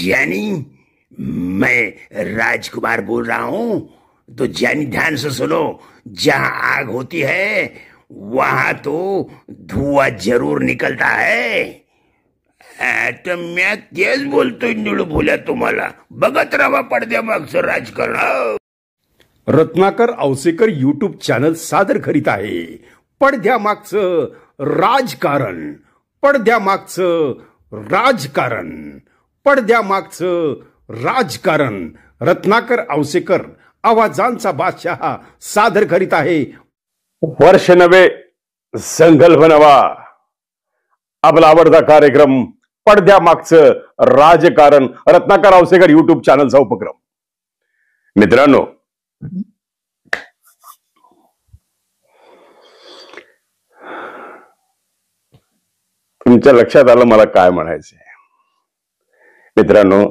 ज्ञानी, मैं राजकुमार बोल रहा हूं। तो ज्ञानी ध्यान से सुनो, जहां आग होती है वहां तो धुआं जरूर निकलता है। तर मी तेच बोलतोय निळू बोल्या तुम्हाला, बघत राहा पडद्यामागचं राजकारण। रत्नाकर औसेकर यूट्यूब चॅनल सादर करीत आहे पडद्यामागचं राजकारण, पडद्यामागचं राजकारण, पडद्यामागचं राजकारण। रत्नाकर औसेकर आवाजांचा बादशाह सादर करीत आहे। वर्ष नवे संकल्प नवा, आपला आवडता कार्यक्रम पडद्यामागचं राजकारण, रत्नाकर औसेकर यूट्यूब चॅनलचा उपक्रम। मित्रांनो, तुमच्या लक्षात आलं मला काय म्हणायचंय। मित्रांनो,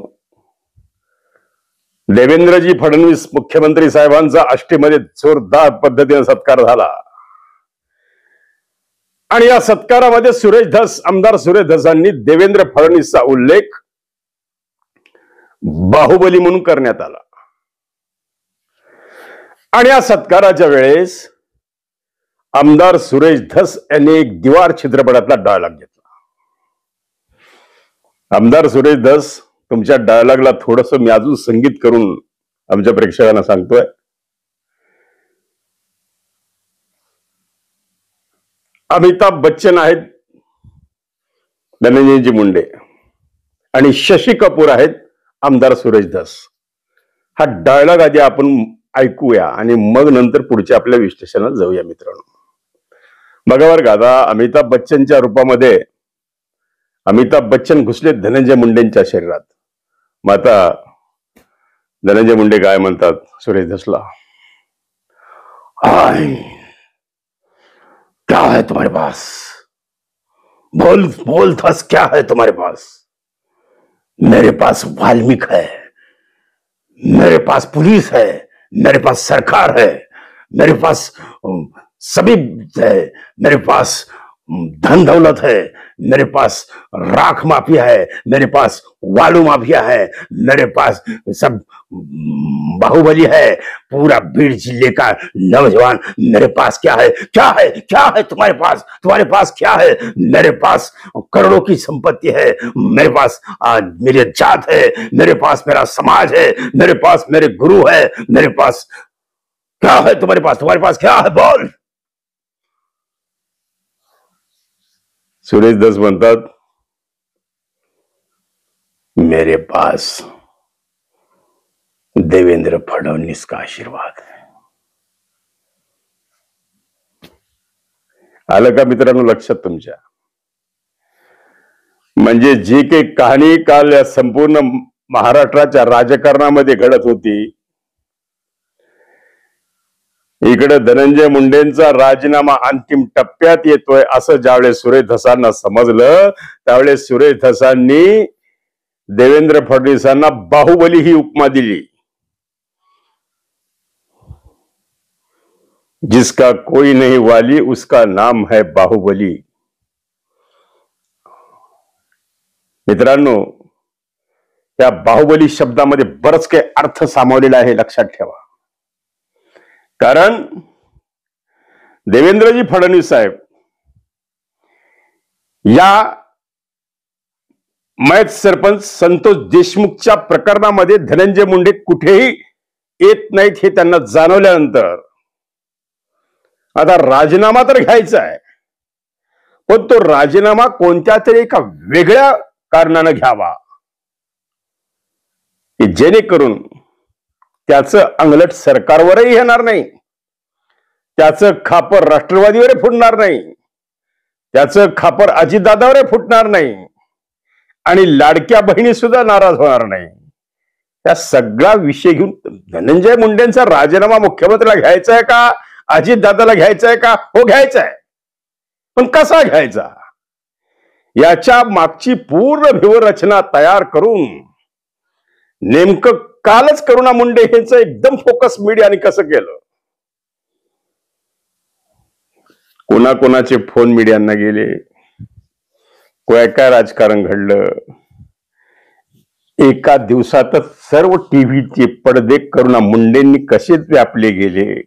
देवेंद्रजी फडणवीस मुख्यमंत्री साहेबांचा आष्टीमध्ये जोरदार पद्धतीने सत्कार झाला आणि या सत्कारामध्ये सुरेश धस, आमदार सुरेश धसांनी देवेंद्र फडणवीसचा उल्लेख बाहुबली म्हणून करण्यात आला। आणि या सत्काराच्या वेळेस आमदार सुरेश धस यांनी एक दीवार चित्रपटातला डायलॉग घेतला। आमदार सुरेश धस, तुमच्या डायलॉगला थोडस मी अजून संगीत करून आमच्या प्रेक्षकांना सांगतोय। अमिताभ बच्चन आहेत धनंजयजी मुंडे आणि शशी कपूर आहेत आमदार सुरेश धस। हा डायलॉग आधी आपण ऐकूया आणि मग नंतर पुढच्या आपल्या विश्लेषणाला जाऊया। मित्रांनो, बघा बरं का, आता अमिताभ बच्चनच्या रूपामध्ये अमिताभ बच्चन घुसले धनंजय मुंडेंच्या शरीरात। मग आता धनंजय मुंडे काय म्हणतात सुरेश धसला, क्या है तुम्हारे पास, बोल बोल धस, क्या है तुम्हारे पास। मेरे पास वाल्मीकि है, मेरे पास पुलिस है, मेरे पास सरकार है, मेरे पास सभी है, मेरे पास धन दौलत है, मेरे पास राख माफिया है, मेरे पास वालू माफिया है, मेरे पास सब बाहुबली है, पूरा बीड़ जिले का नौजवान। मेरे पास क्या है, क्या है, क्या है तुम्हारे पास, तुम्हारे पास क्या है। मेरे पास करोड़ों की संपत्ति है, मेरे पास मेरी जात है, मेरे पास मेरा समाज है, मेरे पास मेरे गुरु है, मेरे पास क्या है तुम्हारे पास, तुम्हारे पास क्या है, बोल। सुरेश धस म्हणतात, मेरे पास देवेंद्र फडणवीस का आशीर्वाद है। आलं का मित्रांनो लक्षात तुमच्या? म्हणजे जी काही कहाणी काल या संपूर्ण महाराष्ट्राच्या राजकारणामध्ये घडत होती, इकडे धनंजय मुंडेंचा राजीनामा अंतिम टप्प्यात येतोय असं ज्यावेळेस सुरेश धसांना समजलं, त्यावेळेस सुरेश धसांनी देवेंद्र फडणवीसांना बाहुबली ही उपमा दिली। जिसका कोई नहीं वाली उसका नाम है बाहुबली। मित्रांनो, या बाहुबली शब्दामध्ये बरंच काही अर्थ सामावलेला आहे, लक्षात ठेवा। कारण देवेंद्रजी फडणवीस साहेब या मयत सरपंच संतोष देशमुखच्या प्रकरणामध्ये धनंजय मुंडे कुठेही येत नाहीत हे त्यांना जाणवल्यानंतर आता राजीनामा तर घ्यायचा आहे, पण तो राजीनामा कोणत्या तरी एका वेगळ्या कारणाने घ्यावा की जेणेकरून त्याचं अंगलट सरकारवरही येणार नाही, त्याचं खापर राष्ट्रवादीवर फुटणार नाही, त्याचं खापर अजितदादावर फुटणार नाही आणि लाडक्या बहिणी सुद्धा नाराज होणार नाही। त्या सगळा विषय घेऊन धनंजय मुंडेंचा राजीनामा मुख्यमंत्र्याला घ्यायचा आहे का, अजितदादाला घ्यायचा आहे का? हो घ्यायचा आहे, पण कसा घ्यायचा याच्या मागची पूर्ण व्यूहरचना तयार करून नेमकं कालच करुणा मुंडे यांचं एकदम फोकस मीडियाने कसं केलं, कोणाकोणाचे फोन मीडियांना गेले, काय काय राजकारण घडलं, एका दिवसातच सर्व टीव्हीचे पडदे करुणा मुंडेंनी कसे व्यापले गेले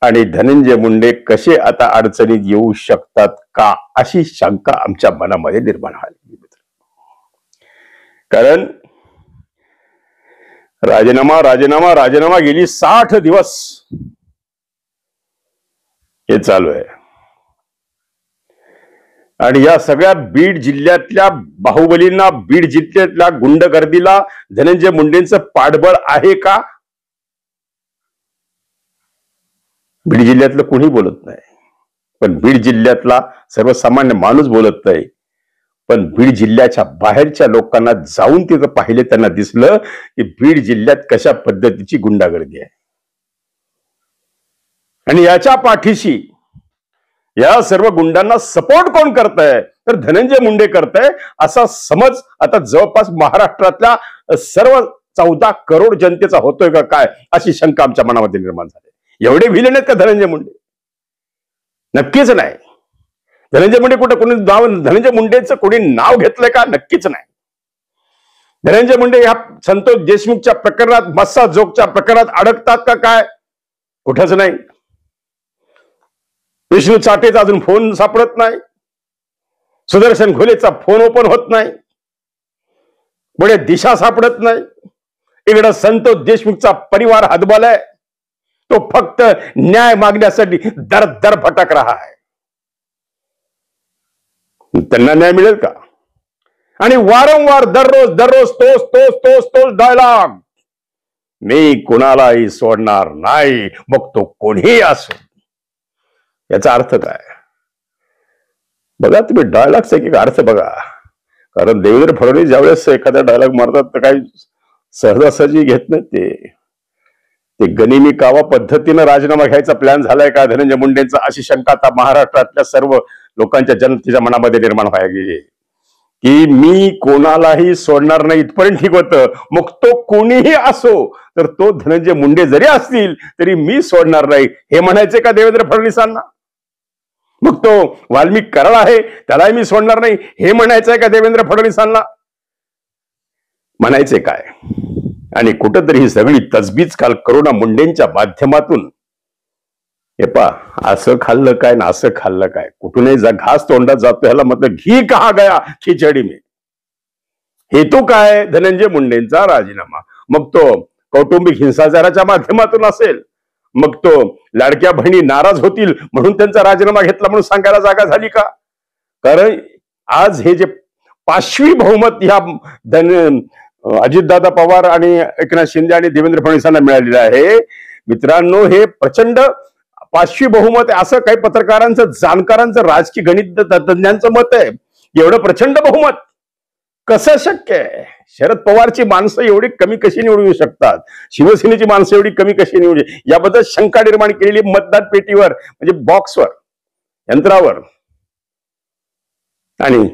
आणि धनंजय मुंडे कसे आता अडचणीत येऊ शकतात का, अशी शंका आमच्या मनामध्ये निर्माण झाली. कारण राजीनामा राजीनामा राजीनामा गेली 60 दिवस हे चालू आहे. आणि या सगळ्या बीड जिल्ह्यातल्या बाहुबलींना, बीड जिल्ह्यातल्या गुंडगर्दीला धनंजय मुंडेंचं पाठबळ आहे का? बीड जिल्ह्यातलं कोणी बोलत नाही, पण बीड जिल्ह्यातला सर्वसामान्य माणूस बोलत नाही. पण बीड जिल्ह्याच्या बाहेरच्या लोकांना जाऊन तिथं पाहिले, त्यांना दिसलं की बीड जिल्ह्यात कशा पद्धतीची गुंडागर्दी आहे. आणि याच्या पाठीशी या सर्व गुंडांना सपोर्ट कोण करतंय, तर धनंजय मुंडे करतंय असा समज आता जवळपास महाराष्ट्रातल्या सर्व 14 करोड जनतेचा होतोय का काय, अशी शंका आमच्या मनामध्ये निर्माण झाली. एवढे विलन आहेत का धनंजय मुंडे? नक्कीच नाही. धनंजय मुंडे कुठे कोणी नाव, धनंजय मुंडेचं कोणी नाव घेतलंय का? नक्कीच नाही. धनंजय मुंडे ह्या संतोष देशमुखच्या प्रकरणात, मस्सा जोगच्या प्रकरणात अडकतात का काय? कुठंच नाही. विष्णू चाटेचा अजून फोन सापडत नाही, सुदर्शन घोलेचा फोन ओपन होत नाही, पुढे दिशा सापडत नाही. इकडं संतोष देशमुखचा परिवार हातबालाय, तो फक्त न्याय मागण्यासाठी दर दर भटक रहा है. त्यांना न्याय मिळेल का? आणि वारंवार दररोज दररोज तोच तोच तोच तोच डायलॉग, मी कुणालाही सोडणार नाही, मग तो कोणीही असो. याचा अर्थ काय? बघा तुम्ही, डायलॉगचा एक अर्थ बघा. कारण देवेंद्र फडणवीस ज्यावेळेस एखादा डायलॉग मारतात तर काही सहजासहजी घेत नाही. ते गनिमी कावा पद्धतीनं राजीनामा घ्यायचा प्लॅन झालाय का धनंजय मुंडेंचा, अशी शंका आता महाराष्ट्रातल्या सर्व लोकांच्या जनतेच्या मनामध्ये निर्माण व्हायला गेली की मी कोणालाही सोडणार नाही इथपर्यंत ठीक होतं, मग तो कोणीही असो, तर तो धनंजय मुंडे जरी असतील तरी मी सोडणार नाही, हे म्हणायचे का देवेंद्र फडणवीसांना? मग तो वाल्मिक कराड आहे, त्यालाही मी सोडणार नाही, हे म्हणायचंय का देवेंद्र फडणवीसांना? म्हणायचे काय? आणि कुठंतरी ही सगळी तजबीज काल करुणा मुंडेंच्या माध्यमातून, हे पा असं खाल्लं काय ना असं खाल्लं काय, कुठूनही घास तोंडात जातो, ह्याला मतलब घी कहा गया खिचडी में. हेतू काय? धनंजय मुंडेंचा राजीनामा. मग तो कौटुंबिक हिंसाचाराच्या माध्यमातून असेल, मग तो लाडक्या बहिणी नाराज होतील म्हणून त्यांचा राजीनामा घेतला म्हणून सांगायला जागा झाली का? कारण आज हे जे 5वी बहुमत ह्या अजितदादा पवार आणि एकनाथ शिंदे आणि देवेंद्र फडणवीसांना मिळालेलं आहे मित्रांनो, हे प्रचंड 5वी बहुमत आहे असं काही पत्रकारांचं, जाणकारांचं, राजकीय गणित तज्ञांचं मत आहे. एवढं प्रचंड बहुमत कसं शक्य आहे? शरद पवारची माणसं एवढी कमी कशी निवडून येऊ शकतात? शिवसेनेची माणसं एवढी कमी कशी निवडू? याबद्दल शंका निर्माण केलेली मतदान पेटीवर, म्हणजे बॉक्सवर, यंत्रावर. आणि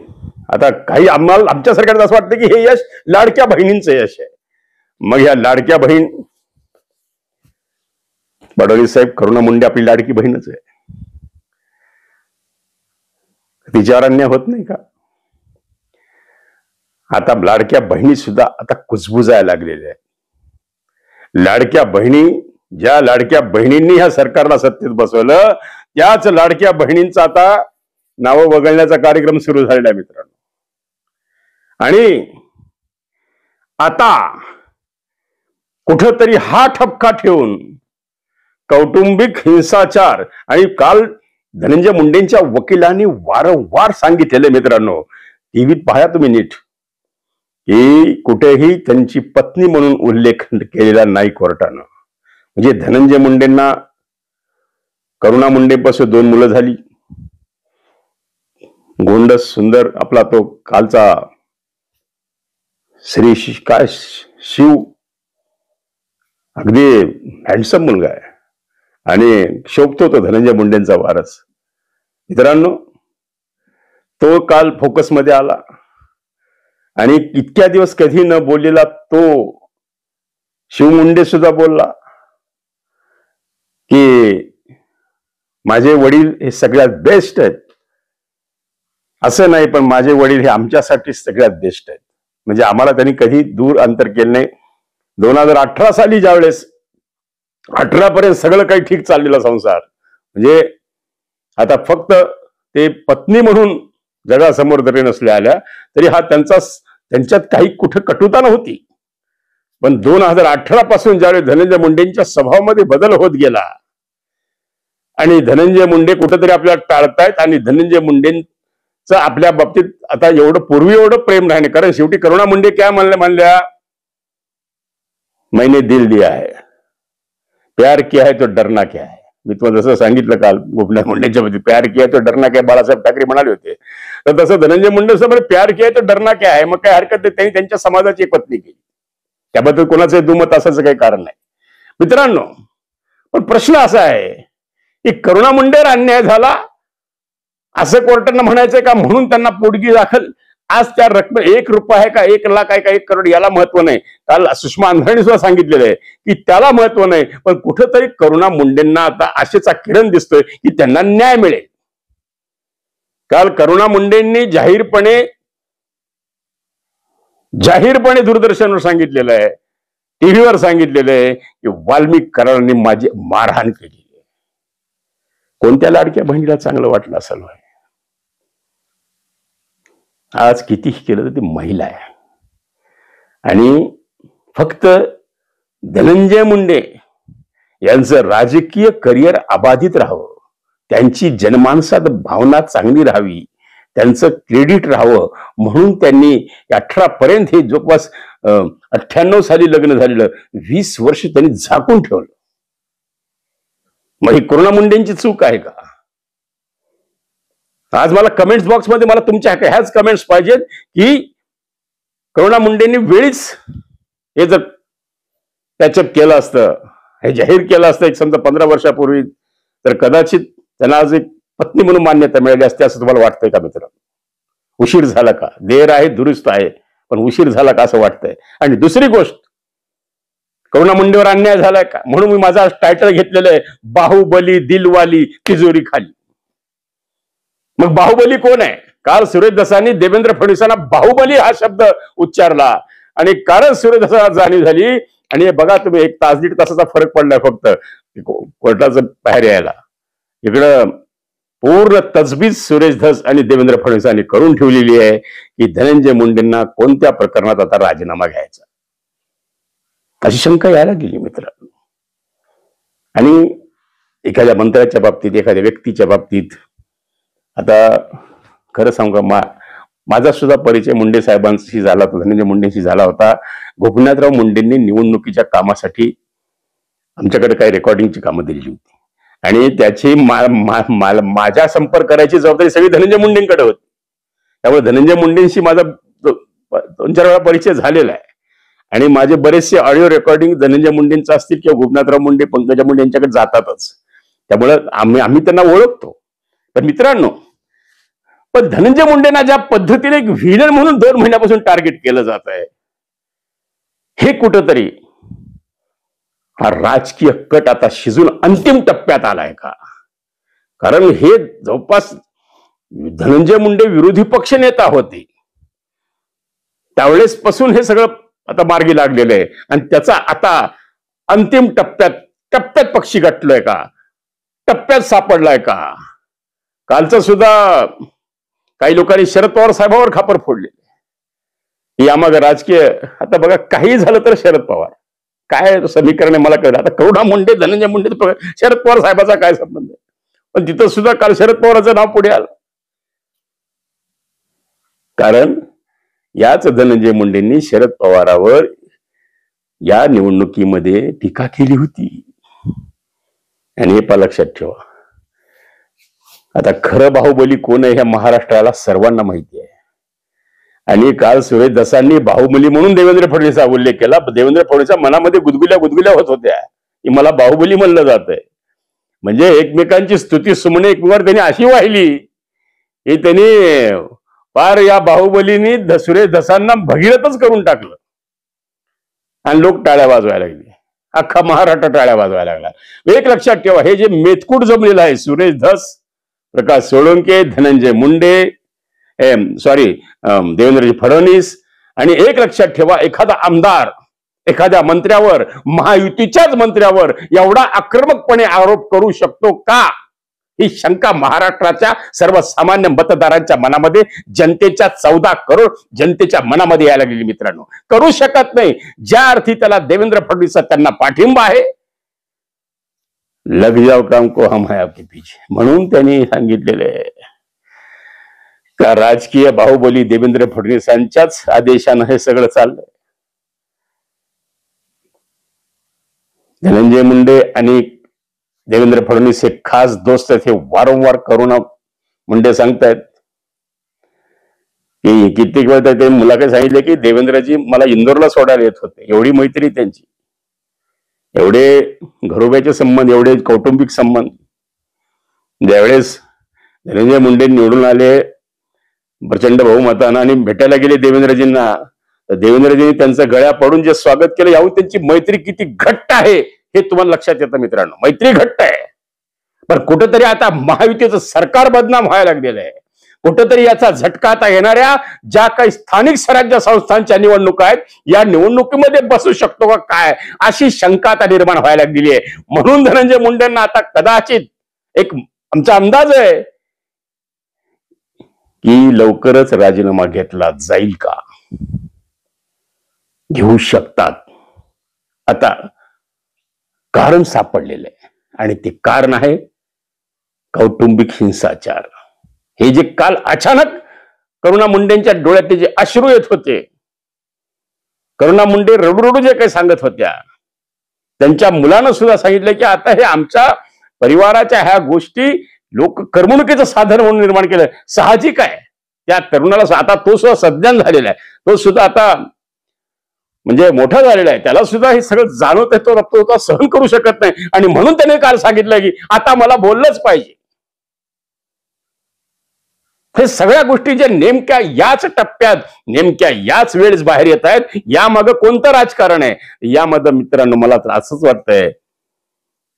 आता काही आमच्या सरकारला असं वाटतं की हे यश लाडक्या बहिणींचं यश आहे. मग या लाडक्या बहीण, फडणवीस साहेब, करुणा मुंडे आपली लाडकी बहीणच आहे, तिच्यावर अन्याय होत नाही का? आता लाडक्या बहिणी सुद्धा आता कुजबुजायला लागलेल्या आहेत. लाडक्या बहिणी, ज्या लाडक्या बहिणींनी ह्या सरकारला सत्तेत बसवलं, त्याच लाडक्या बहिणींचा आता नावं वगळण्याचा कार्यक्रम सुरू झालेला आहे मित्रांनो. आणि आता कुठंतरी हा ठपका ठेवून कौटुंबिक हिंसाचार, आणि काल धनंजय मुंडेंच्या वकिलांनी वारंवार सांगितलेले मित्रांनो, टीव्हीत पाहा तुम्ही नीट, की कुठेही त्यांची पत्नी म्हणून उल्लेख केलेला नाही कोर्टानं. म्हणजे धनंजय मुंडेंना करुणा मुंडेपासून 2 मुलं झाली. गोंडस सुंदर आपला तो कालचा श्री काय शिव, अगदी हँडसम मुलगा आहे आणि शोभतो तो धनंजय मुंडेंचा वारस. मित्रांनो, तो काल फोकसमध्ये आला आणि इतक्या दिवस कधी न बोललेला तो शिव मुंडे सुद्धा बोलला की माझे वडील हे सगळ्यात बेस्ट आहेत. असं नाही, पण माझे वडील हे आमच्यासाठी सगळ्यात बेस्ट आहेत. म्हणजे आम्हाला त्यांनी कधी दूर अंतर केलं नाही. 2018 साली ज्यावेळेस 18 पर्यंत सगळं काही ठीक चाललेला संसार, म्हणजे आता फक्त ते पत्नी म्हणून जगासमोर जरी नसल्या आल्या तरी हा त्यांच्यात काही कुठं कटुता नव्हती. पण 2018 पासून ज्यावेळेस धनंजय मुंडेंच्या स्वभावामध्ये बदल होत गेला आणि धनंजय मुंडे कुठेतरी आपल्याला टाळतायत आणि धनंजय मुंडेंचं आपल्या बाबतीत आता एवढं पूर्वी एवढं प्रेम नाही, कारण शेवटी करुणा मुंडे क्या म्हणल्या, मैंने दिल दिया है, प्यार किया है तो डरना क्या है. मी तुम्हाला जसं सांगितलं काल गोपीनाथ मुंडेंच्या मध्ये, प्यार किया तो डरना क्या, बाळासाहेब ठाकरे म्हणाले होते, तर तसं धनंजय मुंडे समोर प्यार किया तो डरना क्या आहे. मग काय हरकत नाही, त्यांनी त्यांच्या समाजाची एक पत्नी केली, त्याबद्दल कोणाचं दुमत असायचं काही कारण नाही. मित्रांनो, पण प्रश्न असा आहे की करुणा मुंडेवर अन्याय झाला असं कोर्टानं म्हणायचंय का, म्हणून त्यांना पोटगी दाखल. आज त्या रक्कम 1 रुपया आहे का 1 लाख आहे का 1 करोड याला महत्व नाही. काल सुषमा अंधाणी सुद्धा सांगितलेलं आहे की त्याला महत्व नाही, पण कुठंतरी करुणा मुंडेंना आता आशेचा किरण दिसतोय की त्यांना न्याय मिळेल. काल करुणा मुंडेंनी जाहीरपणे दूरदर्शनवर सांगितलेलं आहे, टीव्हीवर सांगितलेलं आहे की वाल्मिक करारांनी माझी मारहाण केली. कोणत्या लाडक्या बहिणीला चांगलं वाटलं असेल. आज कितीही केलं तर ती महिला आहे आणि फक्त धनंजय मुंडे यांचं राजकीय करिअर अबाधित राहावं, त्यांची जनमानसात भावना चांगली राहावी, त्यांचं क्रेडिट राहावं म्हणून त्यांनी 18 पर्यंत हे जवळपास 98 साली लग्न झालेलं 20 वर्ष त्यांनी झाकून ठेवलं. मग ही करुणा मुंडेंची चूक आहे का? आज मला कमेंट्स बॉक्समध्ये मला तुमच्या ह्याच कमेंट्स पाहिजेत की करुणा मुंडेंनी वेळीच हे जर पॅचअप केलं असतं, हे जाहीर केलं असतं एक समजा 15 वर्षापूर्वी, तर कदाचित त्यांना आज एक पत्नी म्हणून मान्यता मिळाली असते असं तुम्हाला वाटतंय का मित्र? उशीर झाला का? देर आहे दुरुस्त आहे, पण उशीर झाला का असं वाटतंय. आणि दुसरी गोष्ट, करुणा मुंडेवर अन्याय झालाय का म्हणून मी माझा टायटल घेतलेलं आहे, बाहुबली दिलवाली तिजोरी खाली. मग बाहुबली कोण आहे? काल सुरेश दसांनी देवेंद्र फडणवीसांना बाहुबली हा शब्द उच्चारला आणि कारण सुरेश दसांना जाणीव झाली. आणि बघा तुम्ही 1 तास 1.5 तासाचा फरक पडलाय फक्त कोर्टाचं बाहेर यायला. इकडं पूर्ण तजबीज सुरेश धस आणि देवेंद्र फडणवीसांनी करून ठेवलेली आहे की धनंजय मुंडेंना कोणत्या प्रकरणात आता राजीनामा घ्यायचा, अशी शंका यायला गेली मित्रांनो. आणि एखाद्या मंत्र्याच्या बाबतीत, एखाद्या व्यक्तीच्या बाबतीत, आता खरं सांगू का, माझा सुद्धा परिचय मुंडे साहेबांशी झाला होता, धनंजय मुंडेंशी झाला होता. गोपीनाथराव मुंडेंनी निवडणुकीच्या कामासाठी आमच्याकडे काही रेकॉर्डिंगची कामं दिलेली होती आणि त्याची माझ्या संपर्क करायची जबाबदारी सगळी धनंजय मुंडेंकडे होती. त्यामुळे धनंजय मुंडेंशी माझा 2-4 वेळा परिचय झालेला आहे आणि माझे बरेचसे ऑडिओ रेकॉर्डिंग धनंजय मुंडेंचं असतील किंवा गोपीनाथराव मुंडे, पंकजा मुंडे यांच्याकडे जातातच. त्यामुळे आम्ही त्यांना ओळखतो. पण मित्रांनो, पण धनंजय मुंडेंना ज्या पद्धतीने एक व्हिलन म्हणून 2 महिन्यापासून टार्गेट केलं जात आहे, हे कुठंतरी हा राजकीय कट आता शिजून अंतिम टप्प्यात आलाय का? कारण हे जवळपास धनंजय मुंडे विरोधी पक्ष नेता होते, त्यावेळेस पासून हे सगळं आता मार्गी लागलेलं आहे आणि त्याचा आता अंतिम टप्प्यात पक्षी गाठलोय का, टप्प्यात सापडलाय का? कालचं सुद्धा काही लोकांनी शरद पवार साहेबांवर खापर फोडले. यामाग राजकीय, आता बघा काही झालं तर शरद पवार, काय समीकरण आहे मला कळलं. आता करुणा मुंडे, धनंजय मुंडे, शरद पवार साहेबाचा काय संबंध आहे? पण तिथं सुद्धा काल शरद पवारांचं नाव पुढे आलं. कारण याच धनंजय मुंडेंनी शरद पवारांवर या निवडणुकीमध्ये टीका केली होती. आणि हे पण लक्षात ठेवा, आता खरं बाहुबली कोण आहे हे महाराष्ट्राला सर्वांना माहिती आहे. आणि काल सुरेश दसांनी बाहुबली म्हणून देवेंद्र फडणवीसचा उल्लेख केला. देवेंद्र फडणवीसच्या मनामध्ये गुदगुल्या होत होत्या की मला बाहुबली म्हणलं जात आहे. म्हणजे एकमेकांची स्तुती सुमने एकमेकांवर त्यांनी अशी वाहिली की त्यांनी फार या बाहुबलीनी सुरेश दसांना भगीरथच करून टाकलं आणि लोक टाळ्या वाजवायला लागले. अख्खा महाराष्ट्र टाळ्या वाजवायला लागला. एक लक्षात ठेवा, हे जे मेतकूट जमलेलं आहे, सुरेश धस, प्रकाश सोळंके, धनंजय मुंडे, देवेंद्रजी फडणवीस आणि एक लक्षात ठेवा, एखादा आमदार एखाद्या मंत्र्यावर, महायुतीच्याच मंत्र्यावर एवढा आक्रमकपणे आरोप करू शकतो का? ही शंका महाराष्ट्राच्या सर्वसामान्य मतदारांच्या मनामध्ये, जनतेच्या 14 करोड जनतेच्या मनामध्ये यायला लागलेली मित्रांनो. करू शकत नाही. ज्या अर्थी त्याला देवेंद्र फडणवीस त्यांना पाठिंबा आहे, लग जाओ काम को हम है आपके पीछे, म्हणून त्यांनी सांगितलेले का राजकीय बाहुबली देवेंद्र फडणवीसांच्याच आदेशानं हे सगळं चाललंय. धनंजय मुंडे आणि देवेंद्र फडणवीस हे खास दोस्त आहेत, हे वारंवार करुणा मुंडे सांगतायत की कित्येक वेळा ते मुलाखत सांगितले की देवेंद्रजी मला इंदोरला सोडायला येत होते. एवढी मैत्री त्यांची, एवढे घरोब्याचे संबंध, एवढे कौटुंबिक संबंध. ज्यावेळेस धनंजय मुंडे निवडून आले प्रचंड बहुमतानं आणि भेटायला गेले देवेंद्रजींना, तर देवेंद्रजींनी त्यांचं गळ्या पडून जे स्वागत केलं, याहून त्यांची मैत्री किती घट्ट आहे हे तुम्हाला लक्षात येतं मित्रांनो. मैत्री घट्ट आहे, पण कुठंतरी आता महायुतीचं सरकार बदनाम व्हायला लागलेलं आहे. कुठंतरी याचा झटका आता येणाऱ्या ज्या काही स्थानिक स्वराज्य संस्थांच्या निवडणुका आहेत, या निवडणुकीमध्ये बसू शकतो का काय, अशी शंका आता निर्माण व्हायला लागलेली आहे. म्हणून धनंजय मुंडेंना आता कदाचित एक आमचा अंदाज आहे की लवकरच राजीनामा घेतला जाईल का, घेऊ शकतात. आता कारण सापडलेलं आहे आणि ते कारण आहे कौटुंबिक हिंसाचार. हे जे काल अचानक करुणा मुंडेंच्या डोळ्यात जे अश्रू येत होते, करुणा मुंडे रडू जे काही सांगत होत्या, त्यांच्या मुलानं सुद्धा सांगितलं की आता हे आमच्या परिवाराच्या ह्या गोष्टी लोक करमणुकीचं साधन म्हणून निर्माण केलं. साहजिक आहे, त्या तरुणाला आता तो सुद्धा सज्ञान झालेला आहे, तो सुद्धा आता म्हणजे मोठा झालेला आहे, त्याला सुद्धा हे सगळं जाणवत आहे, तो सहन करू शकत नाही. आणि म्हणून त्याने काल सांगितलं की आता मला बोललंच पाहिजे. हे सगळ्या गोष्टी ज्या नेमक्या याच टप्प्यात, नेमक्या याच वेळेस बाहेर येत आहेत, यामागं कोणतं राजकारण आहे? यामध्ये मित्रांनो मला तर असंच वाटतंय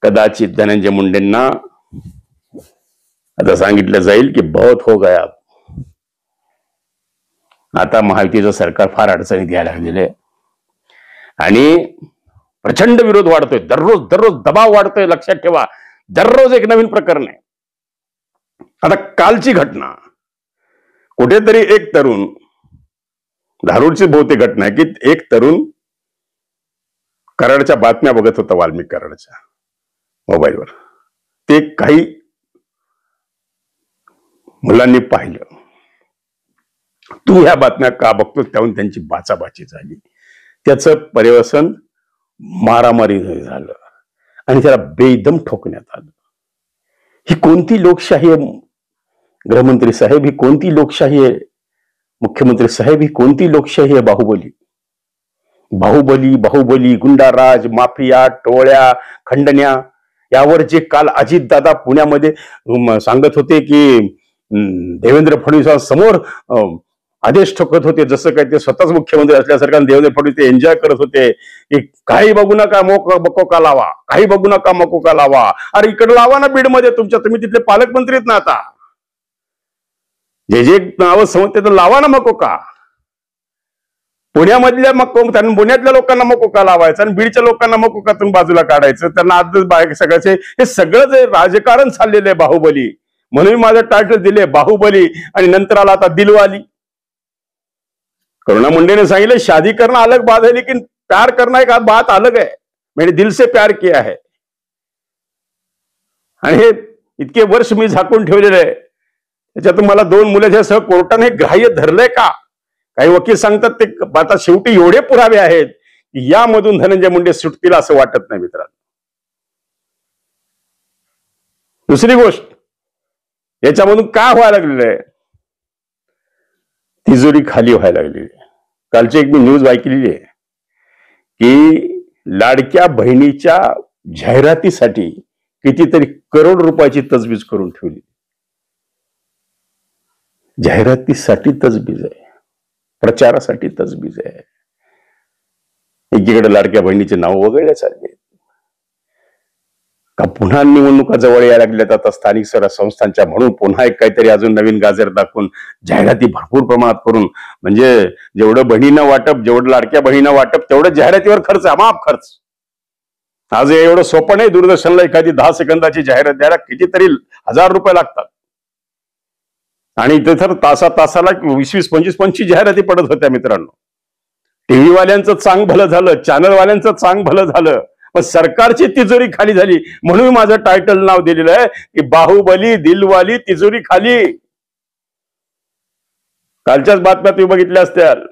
कदाचित धनंजय मुंडेंना आता सांगितलं जाईल की बहुत हो गया, आता महायुतीचं सरकार फार अडचणीत घ्यायला लागलेलं आहे आणि प्रचंड विरोध वाढतोय. दररोज दबाव वाढतोय. लक्षात ठेवा, दररोज एक नवीन प्रकरण आहे. आता कालची घटना, कुठेतरी एक तरुण, धारूरची बहुतेक घटना आहे की एक तरुण कराडच्या बातम्या बघत होता, वाल्मिक कराडच्या मोबाईलवर. ते काही मुलांनी पाहिलं, तू ह्या बातम्या का बघतो, त्याहून त्यांची बाचाबाची झाली. त्याचं पर्यवसन मारामारी झालं आणि त्याला बेदम ठोकण्यात आलं. ही कोणती लोकशाही आहे गृहमंत्री साहेब? ही कोणती लोकशाही आहे मुख्यमंत्री साहेब? ही कोणती लोकशाही आहे? बाहुबली, गुंडाराज, माफिया, टोळ्या, खंडण्या, यावर जे काल अजितदादा पुण्यामध्ये सांगत होते की देवेंद्र फडणवीसांसमोर आदेश ठोकत होते, जसं काय ते स्वतःच मुख्यमंत्री असल्यासारखं देवेंद्र फडणवीस ते एन्जॉय करत होते की काही बघू नका मकोका लावा, काही बघू नका मकोका लावा. अरे इकडे लावा ना, बीडमध्ये तुमच्या, तुम्ही तिथले पालकमंत्री आहेत ना, आता जे नावं समजते तर लावा ना मकोका. पुण्यामधल्या पुण्यातल्या लोकांना मकोका लावायचं आणि बीडच्या लोकांना मकोकातून बाजूला काढायचं, त्यांना आज सगळ्याचे हे सगळं जे राजकारण चाललेलं आहे बाहुबली, म्हणून माझं टायटल दिले बाहुबली आणि नंतर आला आता दिलवाली. करुणा मुंडे ने सांगितलं शादी करना अलग बात है लेकिन प्यार करना एक बात अलग है, मैंने दिल से प्यार किया है. आणि हे इतके वर्ष मी झाकून ठेवलेलं आहे, त्याच्यातून मला 2 मुलांसह कोर्टाने ग्राह्य धरलंय का? काही वकील सांगतात ते आता शेवटी एवढे पुरावे आहेत की यामधून धनंजय मुंडे सुटतील असं वाटत नाही मित्रांनो. दुसरी गोष्ट, याच्यामधून काय व्हायला लागलेलं आहे, तिजोरी खाली व्हायला लागलेली आहे. कालची एक मी न्यूज ऐकलेली आहे की लाडक्या बहिणीच्या जाहिरातीसाठी कितीतरी करोड रुपयाची तजवीज करून ठेवली. जाहिरातीसाठी तजवीज आहे, प्रचारासाठी तजवीज आहे. एकीकडे लाडक्या बहिणीचे नाव वगळले चालले, का पुन्हा निवडणुका जवळ यायला लागल्यात आता स्थानिक संस्थांच्या, म्हणून पुन्हा एक काहीतरी अजून नवीन गाजर दाखवून जाहिराती भरपूर प्रमाणात करून, म्हणजे जेवढं बहिणींना वाटप, जेवढं लाडक्या बहिणींना वाटप, तेवढं जाहिरातीवर खर्च, अमाप खर्च. आज एवढं सोपं नाही. दूरदर्शनला एखादी 10 सेकंदाची जाहिरात द्यायला कितीतरी ₹1000 लागतात, आणि इथे तर तासाला 20-25 जाहिराती पडत होत्या मित्रांनो. टीव्ही वाल्यांचं चांग भलं झालं, चॅनलवाल्यांचं चांग भलं झालं, पण सरकारची तिजोरी खाली झाली. म्हणून माझं टायटल नाव दिलेलं आहे की बाहुबली दिलवाली तिजोरी खाली. कालच्याच बातम्या तुम्ही बघितल्या असत्याल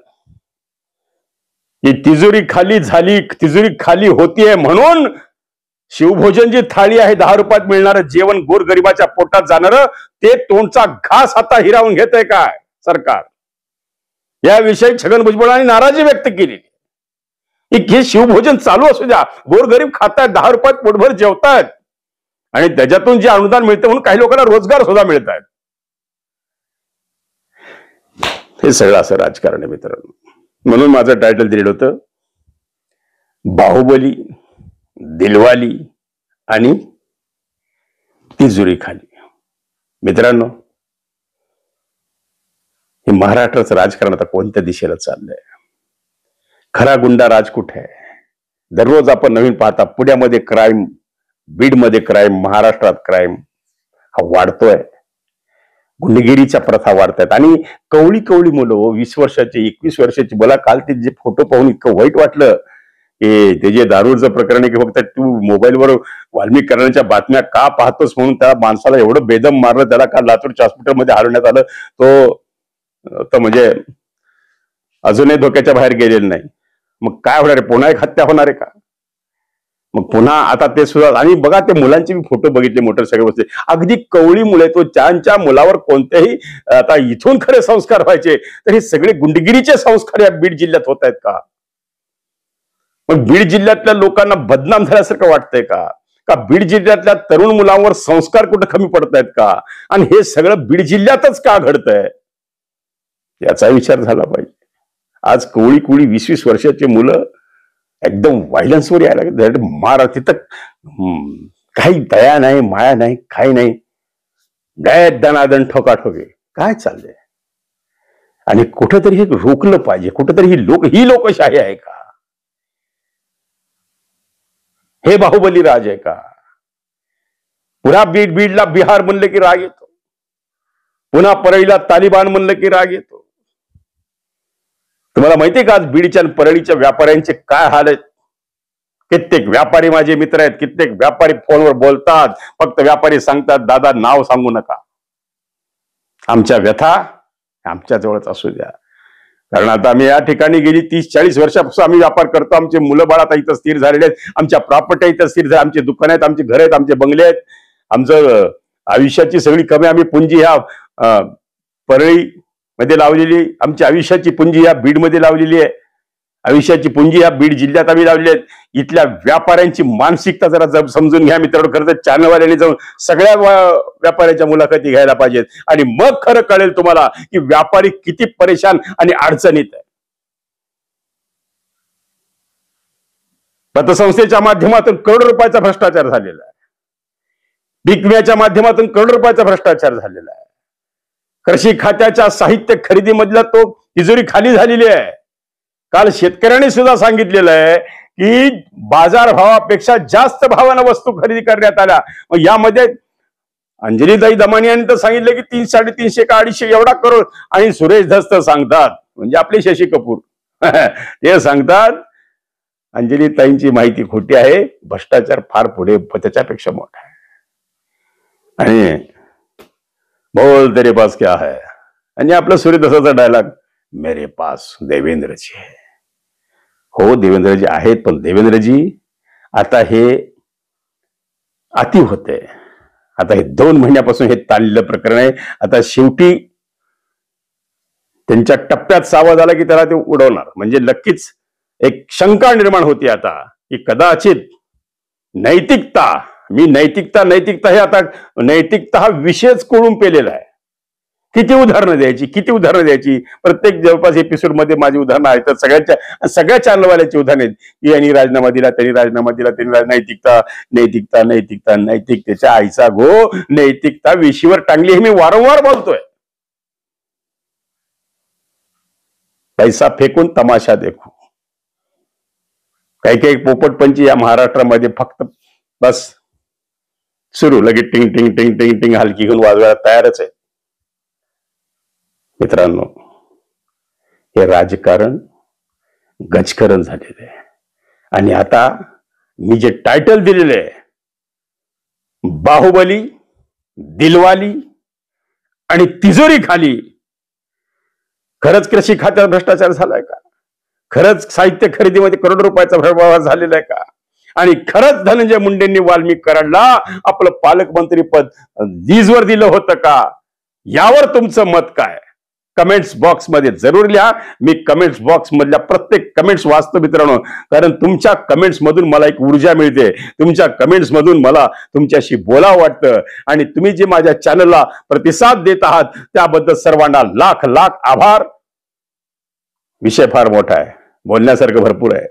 की तिजोरी खाली झाली, तिजोरी खाली होतीये, म्हणून शिवभोजन जी थाळी आहे, ₹10 मिळणारं जेवण गोरगरिबाच्या पोटात जाणारं, ते तोंडचा घास आता हिरावून घेत आहे काय सरकार. याविषयी छगन भुजबळांनी नाराजी व्यक्त केली. हे शिवभोजन चालू असू द्या, गोरगरीब खातायत, ₹10 पोटभर जेवतायत, आणि त्याच्यातून जे अनुदान मिळतं म्हणून काही लोकांना रोजगार सुद्धा मिळत आहेत. हे सगळं असं राजकारण आहे मित्रांनो. म्हणून माझं टायटल दिलेलं होतं बाहुबली दिलवाली आणि तिजोरी खाली. मित्रांनो, हे महाराष्ट्राचं राजकारण आता कोणत्या दिशेला चाललंय? खरा गुंडा राज कुठे आहे? दररोज आपण नवीन पाहता. पुण्यामध्ये क्राईम, बीडमध्ये क्राईम, महाराष्ट्रात क्राईम हा वाढतोय. गुंडगिरीच्या प्रथा वाढतात, आणि कवळी कवळी मुलं, 20 वर्षाची, 21 वर्षाची. मला काल ते जे फोटो पाहून इतकं वाईट वाटलं की ते जे दारूचं प्रकरण आहे की फक्त तू मोबाईलवर वाल्मिक करण्याच्या बातम्या का पाहतोस म्हणून त्या माणसाला एवढं बेदम मारलं. त्याला काल लातूरच्या हॉस्पिटलमध्ये हलवण्यात आलं. तो म्हणजे अजूनही धोक्याच्या बाहेर गेलेलं नाही. मग काय होणार आहे? पुन्हा एक हत्या होणार आहे का? मग पुन्हा आता ते सुद्धा. आणि बघा, ते मुलांचे मी फोटो बघितले, मोटरसायकल बसले, अगदी कवळी मुले. तो त्यांच्या मुलावर कोणतेही आता इथून खरे संस्कार व्हायचे, तर हे सगळे गुंडगिरीचे संस्कार या बीड जिल्ह्यात होत आहेत का? मग बीड जिल्ह्यातल्या लोकांना बदनाम झाल्यासारखं वाटतंय का? का बीड जिल्ह्यातल्या तरुण मुलांवर संस्कार कुठे कमी पडत आहेत का? आणि हे सगळं बीड जिल्ह्यातच का घडतंय, याचा विचार झाला पाहिजे. आज कवळी कुळी 20-20 वर्षाची मुलं एकदम व्हायलन्सवर यायला लागले. मार, तिथं काही दया नाही, माया नाही, काही नाही. दनादन ठोकाठोके काय चाललंय? आणि कुठंतरी हे रोखलं पाहिजे. कुठंतरी ही लोकशाही आहे का? हे बाहुबली राज आहे का? पुन्हा बीडला बिहार म्हणलं की राग येतो, पुन्हा परळीला तालिबान म्हणलं की राग येतो. तुम्हाला माहितीये का आज बीडच्या आणि परळीच्या व्यापाऱ्यांचे काय हाल आहेत? कित्येक व्यापारी माझे मित्र आहेत, कित्येक व्यापारी फोनवर बोलतात. फक्त व्यापारी सांगतात, दादा नाव सांगू नका, आमच्या व्यथा आमच्या जवळच असू द्या. कारण आता आम्ही या ठिकाणी गेली 30-40 वर्षापासून आम्ही व्यापार करतो. आमचे मुलं बाळ आता इथं स्थिर झालेले आहेत, आमच्या प्रॉपर्टी इथं स्थिर झाल्या, आमचे दुकान आहेत, आमचे घर आहेत, आमचे बंगले आहेत. आमचं आयुष्याची सगळी कमी आम्ही पुंजी ह्या परळी मध्ये लावलेली, आमची आयुष्याची पुंजी ह्या बीडमध्ये लावलेली आहे. आयुष्याची पुंजी ह्या बीड जिल्ह्यात आम्ही लावलेली आहे. इथल्या व्यापाऱ्यांची मानसिकता जरा समजून घ्या मित्रांनो. खरं तर चॅनलवाल्यांनी जाऊन सगळ्या व्यापाऱ्याच्या मुलाखती घ्यायला पाहिजेत, आणि मग खरं कळेल तुम्हाला की व्यापारी किती परेशान आणि अडचणीत आहे. पतसंस्थेच्या माध्यमातून करोड रुपयाचा भ्रष्टाचार झालेला आहे. पीक विम्याच्या माध्यमातून करोड रुपयाचा भ्रष्टाचार झालेला आहे. कृषी खात्याच्या साहित्य खरेदीमधला तो तिजोरी खाली झालेली आहे. काल शेतकऱ्यांनी सुद्धा सांगितलेलं आहे की बाजारभावापेक्षा जास्त भावानं वस्तू खरेदी करण्यात आल्या. मग यामध्ये अंजलीताई दमानी यांनी तर सांगितलं की 300-350 का 250 एवढा करोड, आणि सुरेश धस्त सांगतात, म्हणजे आपले शशी कपूर ते सांगतात अंजलीताईंची माहिती खोटी आहे, भ्रष्टाचार फार पुढे त्याच्यापेक्षा मोठा आहे. आणि बोल तेरे पास क्या है, आणि आपलं सूर्यदासाचा डायलॉग, मेरे पास देवेंद्रजी है. हो, देवेंद्रजी आहेत, पण देवेंद्रजी आता हे अति होते. आता हे 2 महिन्यापासून हे ताणलेलं प्रकरण आहे. आता शेवटी त्यांच्या टप्प्यात सावा झाला की त्याला ते उडवणार. म्हणजे नक्कीच एक शंका निर्माण होती आता की कदाचित नैतिकता हे आता नैतिकता हा विषयच कोळून पेलेला आहे. किती उदाहरणं द्यायची. प्रत्येक जवळपास एपिसोड मध्ये माझी उदाहरणं आहेत. सगळ्या चॅनलवाल्याची उदाहरणं आहेत की यांनी राजीनामा दिला, त्यांनी राजीनामा दिला, नैतिकतेच्या आईचा गो, नैतिकता विशीवर टांगली, हे मी वारंवार बोलतोय. पैसा फेकून तमाशा देखो. काही पोपटपंची या महाराष्ट्रामध्ये फक्त बस सुरू, लगेच टिंग टिंग टिंग टिंग टिंग हलकी घेऊन वाजवायला तयारच आहे. मित्रांनो, हे राजकारण गजकरण झालेलं आहे. आणि आता मी जे टायटल दिलेलं आहे, बाहुबली, दिलवाली आणि तिजोरी खाली, खरंच कृषी खात्यात भ्रष्टाचार झालाय का? खरंच साहित्य खरेदीमध्ये करोडो रुपयाचा व्यवहार झालेला आहे का? आणि खरंच धनंजय मुंडेंनी वाल्मिक कराडला आपलं पालकमंत्री पद लीजवर दिलं होतं का? यावर तुमचं मत काय? कमेंट्स बॉक्स मध्ये जरूर लिहा. मी कमेंट्स बॉक्स मधल्या प्रत्येक कमेंट्स वाचतो मित्रांनो, कारण तुमच्या कमेंट्स मधून मला एक ऊर्जा मिळते. तुमच्या कमेंट्स मधून मला तुमच्याशी बोलावं वाटतं. आणि तुम्ही जे माझ्या चॅनलला प्रतिसाद देत आहात त्याबद्दल सर्वांना लाख लाख आभार. विषय फार मोठा आहे, बोलण्यासारखं भरपूर आहे.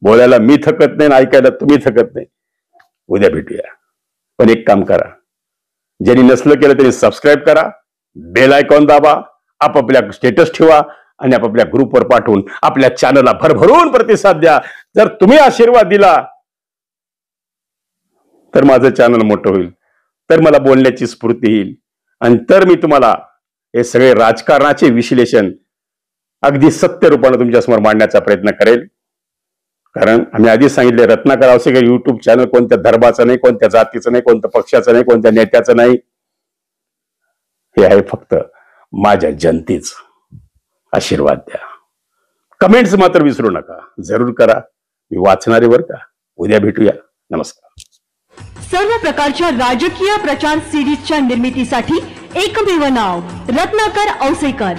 बोलायला मी थकत नाही, ऐकायला तुम्ही थकत नाही. उद्या भेटूया. पण एक काम करा, ज्यांनी नसलं केलं त्यांनी सबस्क्राईब करा, बेल आयकॉन दाबा, आपापल्या स्टेटस ठेवा आणि आपापल्या ग्रुपवर पाठवून आपल्या चॅनलला भरभरून प्रतिसाद द्या. जर तुम्ही आशीर्वाद दिला तर माझं चॅनल मोठं होईल, तर मला बोलण्याची स्फूर्ती येईल, आणि तर मी तुम्हाला हे सगळे राजकारणाचे विश्लेषण अगदी सत्य रूपाने तुमच्यासमोर मांडण्याचा प्रयत्न करेल. कारण आम्ही आधीच सांगितले, रत्नाकर आवसेकर युट्यूब चॅनल कोणत्या धर्माचं नाही, कोणत्या जातीचं नाही, कोणत्या पक्षाचं नाही, कोणत्या नेत्याचं नाही. हे आहे फक्त माझ्या जनतेच. आशीर्वाद द्या. कमेंट्स मात्र विसरू नका, जरूर करा. मी वाचणारे बरं का. उद्या भेटूया. नमस्कार. सर्व प्रकारच्या राजकीय प्रचार सिरीजच्या निर्मितीसाठी एकमेव नाव Ratnakar Ausekar.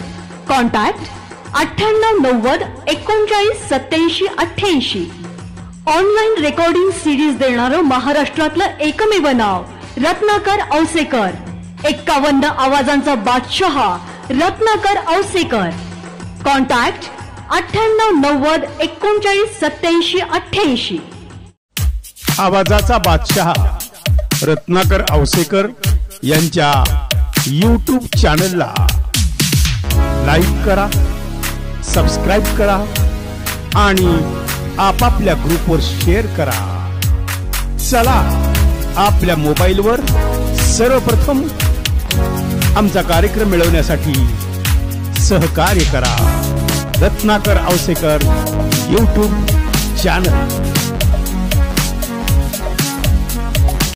Contact 9890 39 87 88. Online recording series देणारं महाराष्ट्रातलं एकमेव नाव रत्नाकर औसेकर. 51 आवाजांचा बादशाह रत्नाकर औसेकर. कॉन्टॅक्ट 9890 39 87 88. आवाजाचा बादशाह रत्नाकर औसेकर यांच्या YouTube चॅनलला लाईक करा, सबस्क्राईब करा आणि आपापल्या ग्रुपवर शेअर करा. चला, आपल्या मोबाईलवर सर्वप्रथम आमचा कार्यक्रम मिळवण्यासाठी सहकार्य करा. Ratnakar Ausekar YouTube channel.